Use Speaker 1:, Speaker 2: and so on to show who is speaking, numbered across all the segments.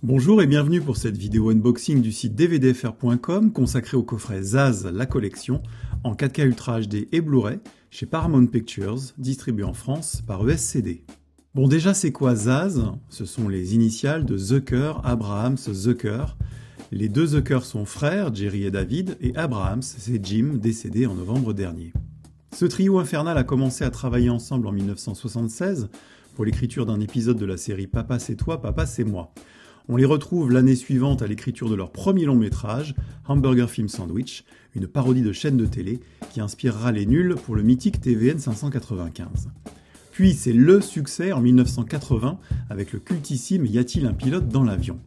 Speaker 1: Bonjour et bienvenue pour cette vidéo unboxing du site dvdfr.com consacrée au coffret Zaz La Collection en 4K Ultra HD et Blu-ray chez Paramount Pictures, distribué en France par ESCD. Bon déjà c'est quoi Zaz? Ce sont les initiales de Zucker, Abrahams, Zucker. Les deux Zucker sont frères, Jerry et David, et Abrahams c'est Jim, décédé en novembre dernier. Ce trio infernal a commencé à travailler ensemble en 1976 pour l'écriture d'un épisode de la série Papa c'est toi, Papa c'est moi. On les retrouve l'année suivante à l'écriture de leur premier long métrage, Hamburger Film Sandwich, une parodie de chaîne de télé qui inspirera les nuls pour le mythique TVN 595. Puis c'est le succès en 1980 avec le cultissime Y a-t-il un pilote dans l'avion?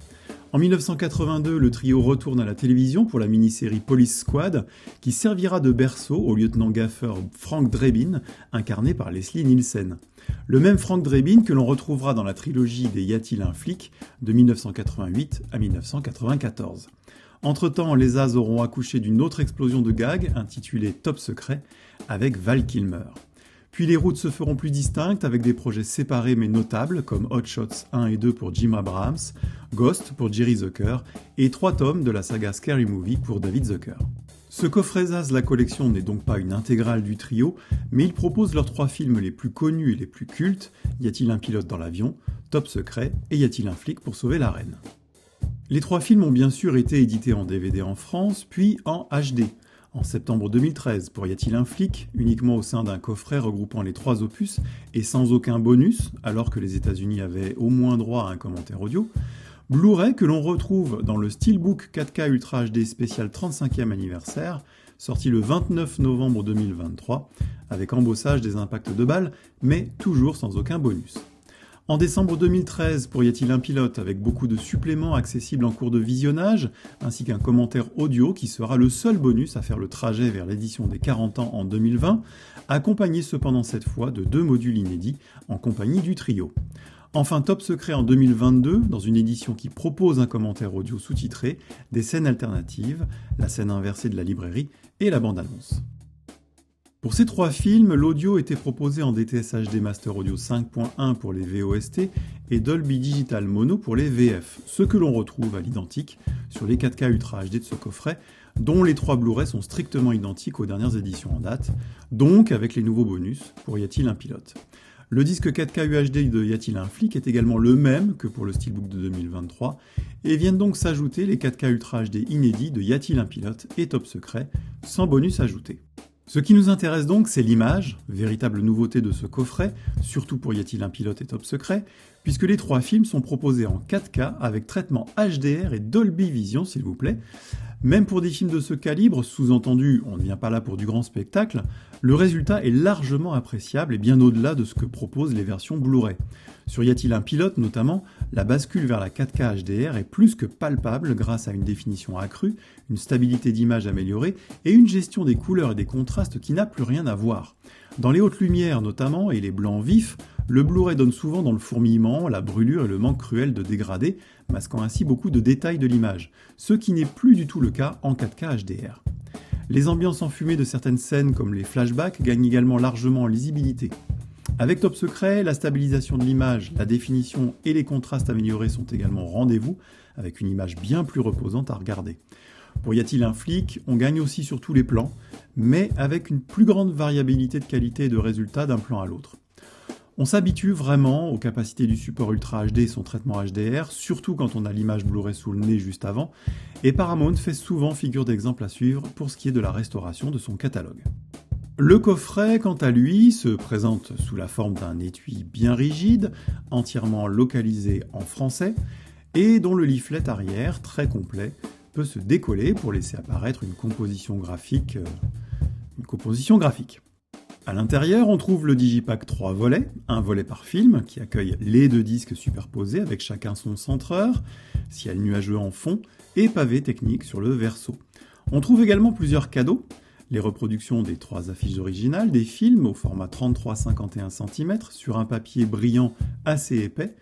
Speaker 1: En 1982, le trio retourne à la télévision pour la mini-série Police Squad, qui servira de berceau au lieutenant-gaffeur Frank Drebin, incarné par Leslie Nielsen. Le même Frank Drebin que l'on retrouvera dans la trilogie des Y a-t-il un flic de 1988 à 1994. Entre-temps, les Zaz auront accouché d'une autre explosion de gags intitulée Top Secret avec Val Kilmer. Puis les routes se feront plus distinctes avec des projets séparés mais notables comme Hot Shots 1 et 2 pour Jim Abrahams, Ghost pour Jerry Zucker et 3 tomes de la saga Scary Movie pour David Zucker. Ce coffret Zaz La Collection n'est donc pas une intégrale du trio, mais il propose leurs 3 films les plus connus et les plus cultes, Y a-t-il un pilote dans l'avion, Top Secret et Y a-t-il un flic pour sauver la reine. Les 3 films ont bien sûr été édités en DVD en France, puis en HD. En septembre 2013, pour Y a-t-il un flic, uniquement au sein d'un coffret regroupant les 3 opus et sans aucun bonus, alors que les États-Unis avaient au moins droit à un commentaire audio, Blu-ray que l'on retrouve dans le Steelbook 4K Ultra HD spécial 35e anniversaire, sorti le 29 novembre 2023, avec embossage des impacts de balles, mais toujours sans aucun bonus. En décembre 2013, pour Y a-t-il un pilote, avec beaucoup de suppléments accessibles en cours de visionnage, ainsi qu'un commentaire audio qui sera le seul bonus à faire le trajet vers l'édition des 40 ans en 2020, accompagné cependant cette fois de 2 modules inédits en compagnie du trio. Enfin Top Secret en 2022, dans une édition qui propose un commentaire audio sous-titré, des scènes alternatives, la scène inversée de la librairie et la bande-annonce. Pour ces 3 films, l'audio était proposé en DTS HD Master Audio 5.1 pour les VOST et Dolby Digital Mono pour les VF, ce que l'on retrouve à l'identique sur les 4K Ultra HD de ce coffret, dont les 3 Blu-ray sont strictement identiques aux dernières éditions en date, donc avec les nouveaux bonus pour Y a-t-il un pilote. Le disque 4K UHD de Y a-t-il un flic est également le même que pour le Steelbook de 2023, et viennent donc s'ajouter les 4K Ultra HD inédits de Y a-t-il un pilote et Top Secret, sans bonus ajouté. Ce qui nous intéresse donc, c'est l'image, véritable nouveauté de ce coffret, surtout pour Y a-t-il un pilote et Top Secret, puisque les 3 films sont proposés en 4K avec traitement HDR et Dolby Vision, s'il vous plaît. Même pour des films de ce calibre, sous-entendu, on ne vient pas là pour du grand spectacle, le résultat est largement appréciable et bien au-delà de ce que proposent les versions Blu-ray. Sur Y a-t-il un pilote notamment, la bascule vers la 4K HDR est plus que palpable grâce à une définition accrue, une stabilité d'image améliorée et une gestion des couleurs et des contrastes qui n'a plus rien à voir. Dans les hautes lumières notamment et les blancs vifs, le Blu-ray donne souvent dans le fourmillement, la brûlure et le manque cruel de dégradés, masquant ainsi beaucoup de détails de l'image, ce qui n'est plus du tout le cas en 4K HDR. Les ambiances enfumées de certaines scènes comme les flashbacks gagnent également largement en lisibilité. Avec Top Secret, la stabilisation de l'image, la définition et les contrastes améliorés sont également au rendez-vous, avec une image bien plus reposante à regarder. Pour Y a-t-il un flic, on gagne aussi sur tous les plans, mais avec une plus grande variabilité de qualité et de résultats d'un plan à l'autre. On s'habitue vraiment aux capacités du support Ultra HD et son traitement HDR, surtout quand on a l'image Blu-ray sous le nez juste avant, et Paramount fait souvent figure d'exemple à suivre pour ce qui est de la restauration de son catalogue. Le coffret, quant à lui, se présente sous la forme d'un étui bien rigide, entièrement localisé en français, et dont le leaflet arrière, très complet, peut se décoller pour laisser apparaître une composition graphique. À l'intérieur, on trouve le Digipack 3 volets, un volet par film, qui accueille les 2 disques superposés avec chacun son centreur, ciel nuageux en fond, et pavé technique sur le verso. On trouve également plusieurs cadeaux, les reproductions des 3 affiches originales des films au format 33-51 cm sur un papier brillant assez épais,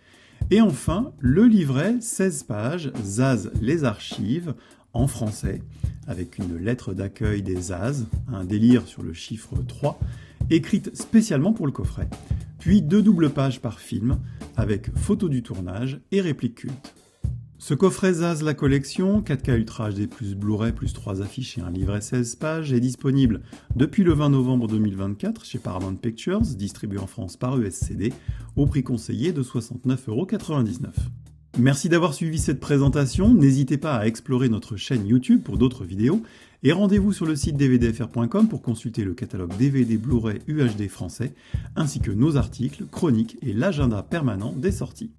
Speaker 1: et enfin le livret 16 pages Zaz les archives en français, avec une lettre d'accueil des Zaz, un délire sur le chiffre 3, écrite spécialement pour le coffret, puis 2 doubles pages par film, avec photos du tournage et répliques cultes. Ce coffret Zaz la collection, 4K Ultra HD plus Blu-ray plus 3 affiches et un livret 16 pages est disponible depuis le 20 novembre 2024 chez Paramount Pictures, distribué en France par ESCD, au prix conseillé de 69,99 €. Merci d'avoir suivi cette présentation, n'hésitez pas à explorer notre chaîne YouTube pour d'autres vidéos, et rendez-vous sur le site dvdfr.com pour consulter le catalogue DVD Blu-ray UHD français, ainsi que nos articles, chroniques et l'agenda permanent des sorties.